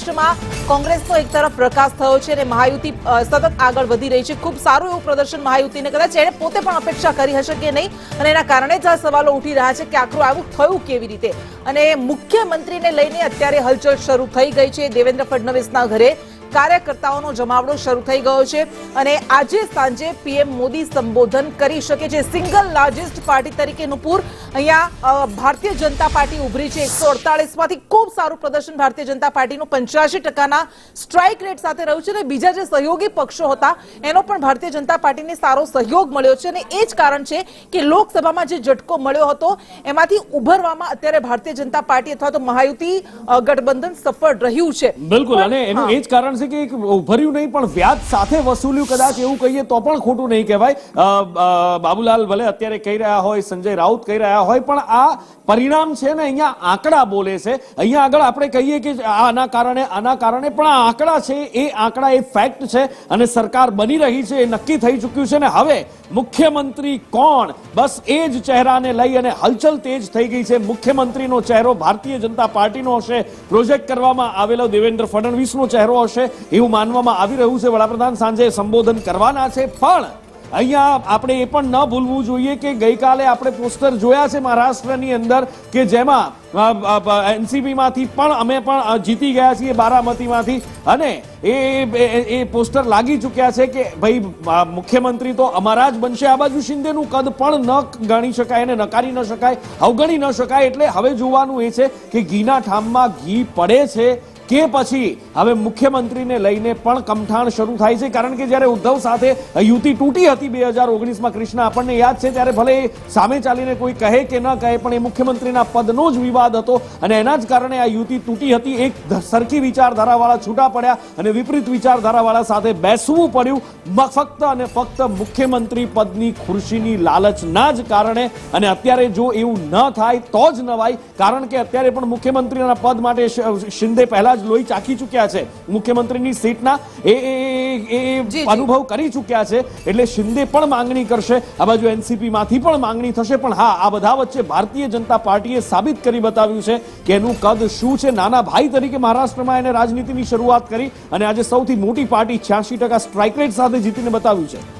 મહારાષ્ટ્રમાં કોંગ્રેસનો એક તરફ પ્રકાશ થયો છે અને મહાયુતિ સતત આગળ વધી રહી છે। ખૂબ સારું એવું પ્રદર્શન મહાયુતિને કદાચ એણે પોતે પણ અપેક્ષા કરી હશે કે નહીં, અને એના કારણે જ આ સવાલો ઉઠી રહ્યા છે કે આખરું આવું થયું કેવી રીતે। અને મુખ્યમંત્રીને લઈને અત્યારે હલચલ શરૂ થઈ ગઈ છે। દેવેન્દ્ર ફડણવીસના ઘરે કાર્યકર્તાઓનો જમાવડો શરૂ થઈ ગયો છે અને આજે સાંજે પીએમ મોદી સંબોધન કરી શકે છે। સિંગલ લાર્જેસ્ટ પાર્ટી તરીકે નુપુર અહીંયા ભારતીય જનતા પાર્ટી ઉભરી છે। 148 માંથી ખૂબ સારું પ્રદર્શન ભારતીય જનતા પાર્ટીનું 85% સ્ટ્રાઇક રેટ સાથે રહ્યું છે અને બીજા જે સહયોગી પક્ષો હતા એનો પણ ભારતીય જનતા પાર્ટીને સારો સહયોગ મળ્યો છે અને એ જ કારણ છે કે લોકસભામાં જે ઝટકો મળ્યો હતો એમાંથી ઉભરવામાં અત્યારે ભારતીય જનતા પાર્ટી અથવા તો મહાયુતિ ગઠબંધન સફળ રહ્યું છે। બિલકુલ, અને એનું એ જ કારણ છે કે ઉભર્યું નહીં પણ વ્યાજ સાથે વસૂલ્યું, કદાચ એવું કહીએ તો પણ ખોટું નહીં કહેવાય। બાબુલાલ ભલે અત્યારે કહી રહ્યા હોય, સંજય રાઉત કહી રહ્યા હોય, પણ આ પરિણામ છે ને અહીંયા આંકડા બોલે છે। અહીંયા આગળ આપણે કહીએ કે આના કારણે પણ આ આંકડા છે, એ આંકડા એ ફેક્ટ છે અને સરકાર બની રહી છે, એ નક્કી થઈ ચૂક્યું છે ને હવે મુખ્યમંત્રી કોણ, બસ એ જ ચહેરાને લઈ અને હલચલ તેજ થઈ ગઈ છે। મુખ્યમંત્રીનો ચહેરો ભારતીય જનતા પાર્ટીનો હશે, પ્રોજેક્ટ કરવામાં આવેલો દેવેન્દ્ર ફડણવીસનો ચહેરો હશે એવું માનવામાં આવી રહ્યું છે। વડાપ્રધાન સાંજે સંબોધન કરવાના છે, પણ અહીંયા આપણે એ પણ ન ભૂલવું જોઈએ કે ગઈકાલે આપણે પોસ્ટર જોયા છે મહારાષ્ટ્રની અંદર કે જેમાં એનસીપી માંથી પણ અમે પણ જીતી ગયા છીએ બારામતીમાંથી, અને એ પોસ્ટર લાગી ચૂક્યા છે કે ભાઈ મુખ્યમંત્રી તો અમારા જ બનશે। આ બાજુ શિંદેનું કદ પણ ન ગણી શકાય અને નકારી ન શકાય, અવગણી ન શકાય। એટલે હવે જોવાનું એ છે કે ઘીના ઠામમાં ઘી પડે છે કે પછી હવે મુખ્યમંત્રીને લઈને પણ કમઠાણ શરૂ થાય છે। કારણ કે જ્યારે ઉદ્ધવ સાથે યુતિ તૂટી હતી 2019માં, કૃષ્ણ આપણને યાદ છે, ત્યારે ભલે સામે ચાલીને કોઈ કહે કે ન કહે પણ એ મુખ્યમંત્રીના પદનો જ વિવાદ હતો અને એના જ કારણે આ યુતિ તૂટી હતી। એક સરખી વિચારધારાવાળા છૂટા પડ્યા અને વિપરીત વિચારધારાવાળા સાથે બેસવું પડ્યું ફક્ત અને ફક્ત મુખ્યમંત્રી પદની ખુરશીની લાલચના જ કારણે। અને અત્યારે જો એવું ન થાય તો જ નવાય, કારણ કે અત્યારે પણ મુખ્યમંત્રીના પદ માટે શિંદે પહેલા લોહી ચાખી ચૂક્યા છે, મુખ્યમંત્રીની સીટના એ અનુભવ કરી ચૂક્યા છે, એટલે શિંદે પણ માંગણી કરશે, આ બાજુ એનસીપી માંથી પણ માંગણી થશે। પણ હા, આ બધા વચ્ચે ભારતીય જનતા પાર્ટીએ સાબિત કરી બતાવ્યું છે કે એનું કદ શું છે। નાના ભાઈ તરીકે મહારાષ્ટ્રમાં એને રાજનીતિની શરૂઆત કરી અને આજે સૌથી મોટી પાર્ટી 86% સ્ટ્રાઇક રેટ સાથે જીતીને બતાવ્યું છે।